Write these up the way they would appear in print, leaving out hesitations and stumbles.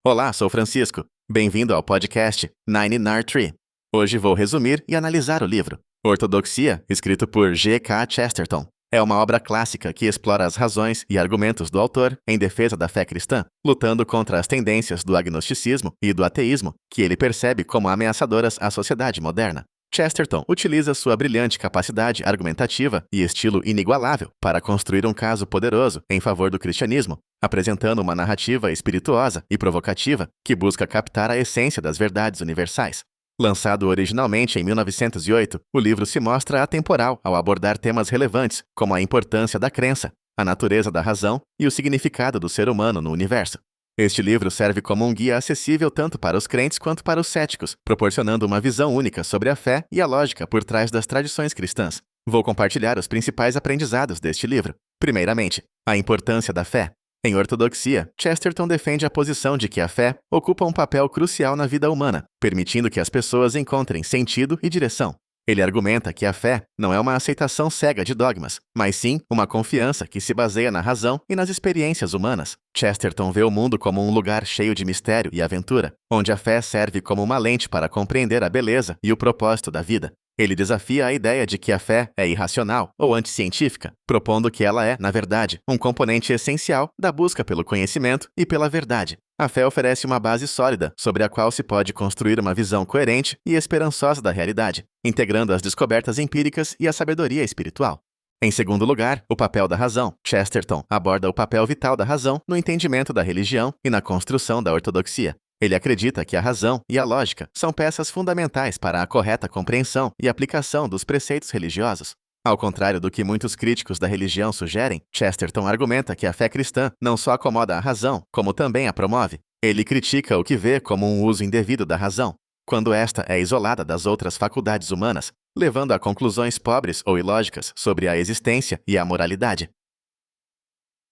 Olá, sou Francisco. Bem-vindo ao podcast Nine Nar Tree. Hoje vou resumir e analisar o livro Ortodoxia, escrito por G.K. Chesterton. É uma obra clássica que explora as razões e argumentos do autor em defesa da fé cristã, lutando contra as tendências do agnosticismo e do ateísmo que ele percebe como ameaçadoras à sociedade moderna. Chesterton utiliza sua brilhante capacidade argumentativa e estilo inigualável para construir um caso poderoso em favor do cristianismo, apresentando uma narrativa espirituosa e provocativa que busca captar a essência das verdades universais. Lançado originalmente em 1908, o livro se mostra atemporal ao abordar temas relevantes como a importância da crença, a natureza da razão e o significado do ser humano no universo. Este livro serve como um guia acessível tanto para os crentes quanto para os céticos, proporcionando uma visão única sobre a fé e a lógica por trás das tradições cristãs. Vou compartilhar os principais aprendizados deste livro. Primeiramente, a importância da fé. Em Ortodoxia, Chesterton defende a posição de que a fé ocupa um papel crucial na vida humana, permitindo que as pessoas encontrem sentido e direção. Ele argumenta que a fé não é uma aceitação cega de dogmas, mas sim uma confiança que se baseia na razão e nas experiências humanas. Chesterton vê o mundo como um lugar cheio de mistério e aventura, onde a fé serve como uma lente para compreender a beleza e o propósito da vida. Ele desafia a ideia de que a fé é irracional ou anticientífica, propondo que ela é, na verdade, um componente essencial da busca pelo conhecimento e pela verdade. A fé oferece uma base sólida sobre a qual se pode construir uma visão coerente e esperançosa da realidade, integrando as descobertas empíricas e a sabedoria espiritual. Em segundo lugar, o papel da razão. Chesterton aborda o papel vital da razão no entendimento da religião e na construção da ortodoxia. Ele acredita que a razão e a lógica são peças fundamentais para a correta compreensão e aplicação dos preceitos religiosos. Ao contrário do que muitos críticos da religião sugerem, Chesterton argumenta que a fé cristã não só acomoda a razão, como também a promove. Ele critica o que vê como um uso indevido da razão, quando esta é isolada das outras faculdades humanas, levando a conclusões pobres ou ilógicas sobre a existência e a moralidade.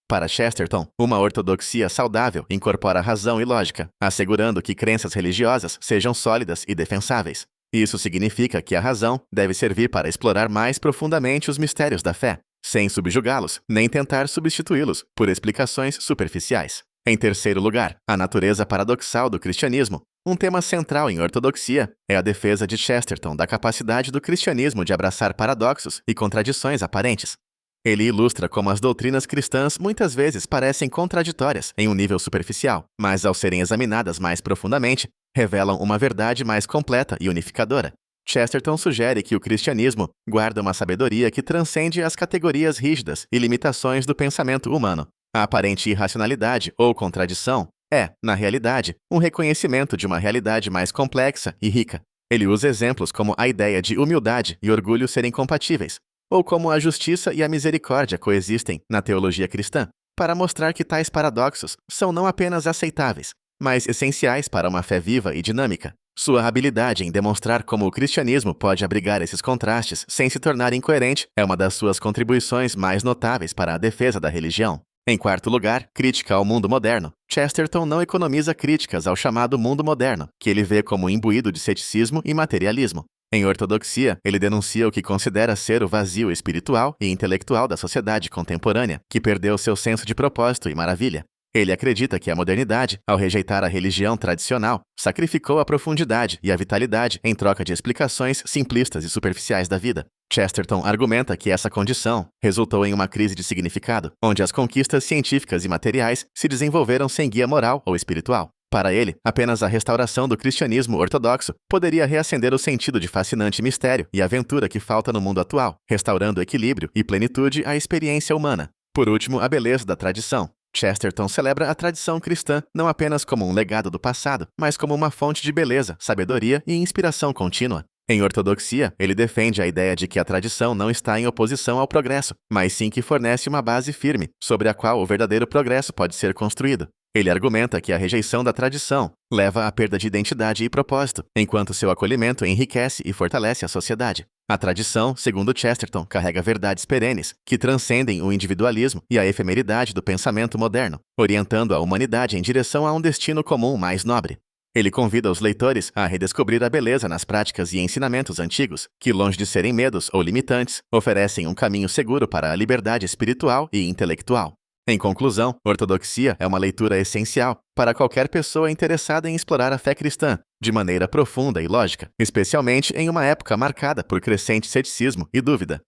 Para Chesterton, uma ortodoxia saudável incorpora razão e lógica, assegurando que crenças religiosas sejam sólidas e defensáveis. Isso significa que a razão deve servir para explorar mais profundamente os mistérios da fé, sem subjugá-los, nem tentar substituí-los por explicações superficiais. Em terceiro lugar, a natureza paradoxal do cristianismo. Um tema central em ortodoxia é a defesa de Chesterton da capacidade do cristianismo de abraçar paradoxos e contradições aparentes. Ele ilustra como as doutrinas cristãs muitas vezes parecem contraditórias em um nível superficial, mas ao serem examinadas mais profundamente, revelam uma verdade mais completa e unificadora. Chesterton sugere que o cristianismo guarda uma sabedoria que transcende as categorias rígidas e limitações do pensamento humano. A aparente irracionalidade ou contradição é, na realidade, um reconhecimento de uma realidade mais complexa e rica. Ele usa exemplos como a ideia de humildade e orgulho serem compatíveis, ou como a justiça e a misericórdia coexistem na teologia cristã, para mostrar que tais paradoxos são não apenas aceitáveis, mas essenciais para uma fé viva e dinâmica. Sua habilidade em demonstrar como o cristianismo pode abrigar esses contrastes sem se tornar incoerente é uma das suas contribuições mais notáveis para a defesa da religião. Em quarto lugar, crítica ao mundo moderno. Chesterton não economiza críticas ao chamado mundo moderno, que ele vê como imbuído de ceticismo e materialismo. Em Ortodoxia, ele denuncia o que considera ser o vazio espiritual e intelectual da sociedade contemporânea, que perdeu seu senso de propósito e maravilha. Ele acredita que a modernidade, ao rejeitar a religião tradicional, sacrificou a profundidade e a vitalidade em troca de explicações simplistas e superficiais da vida. Chesterton argumenta que essa condição resultou em uma crise de significado, onde as conquistas científicas e materiais se desenvolveram sem guia moral ou espiritual. Para ele, apenas a restauração do cristianismo ortodoxo poderia reacender o sentido de fascinante mistério e aventura que falta no mundo atual, restaurando equilíbrio e plenitude à experiência humana. Por último, a beleza da tradição. Chesterton celebra a tradição cristã não apenas como um legado do passado, mas como uma fonte de beleza, sabedoria e inspiração contínua. Em Ortodoxia, ele defende a ideia de que a tradição não está em oposição ao progresso, mas sim que fornece uma base firme, sobre a qual o verdadeiro progresso pode ser construído. Ele argumenta que a rejeição da tradição leva à perda de identidade e propósito, enquanto seu acolhimento enriquece e fortalece a sociedade. A tradição, segundo Chesterton, carrega verdades perenes, que transcendem o individualismo e a efemeridade do pensamento moderno, orientando a humanidade em direção a um destino comum mais nobre. Ele convida os leitores a redescobrir a beleza nas práticas e ensinamentos antigos, que, longe de serem medos ou limitantes, oferecem um caminho seguro para a liberdade espiritual e intelectual. Em conclusão, Ortodoxia é uma leitura essencial para qualquer pessoa interessada em explorar a fé cristã de maneira profunda e lógica, especialmente em uma época marcada por crescente ceticismo e dúvida.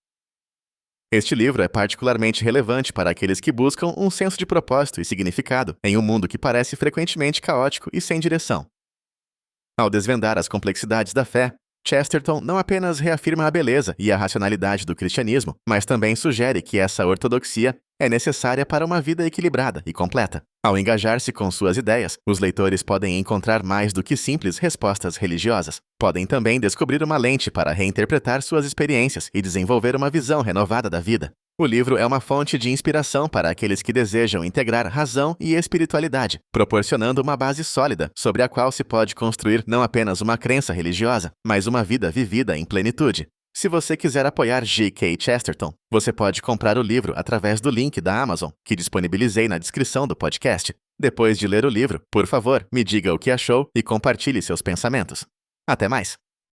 Este livro é particularmente relevante para aqueles que buscam um senso de propósito e significado em um mundo que parece frequentemente caótico e sem direção. Ao desvendar as complexidades da fé, Chesterton não apenas reafirma a beleza e a racionalidade do cristianismo, mas também sugere que essa ortodoxia é necessária para uma vida equilibrada e completa. Ao engajar-se com suas ideias, os leitores podem encontrar mais do que simples respostas religiosas. Podem também descobrir uma lente para reinterpretar suas experiências e desenvolver uma visão renovada da vida. O livro é uma fonte de inspiração para aqueles que desejam integrar razão e espiritualidade, proporcionando uma base sólida sobre a qual se pode construir não apenas uma crença religiosa, mas uma vida vivida em plenitude. Se você quiser apoiar G.K. Chesterton, você pode comprar o livro através do link da Amazon, que disponibilizei na descrição do podcast. Depois de ler o livro, por favor, me diga o que achou e compartilhe seus pensamentos. Até mais!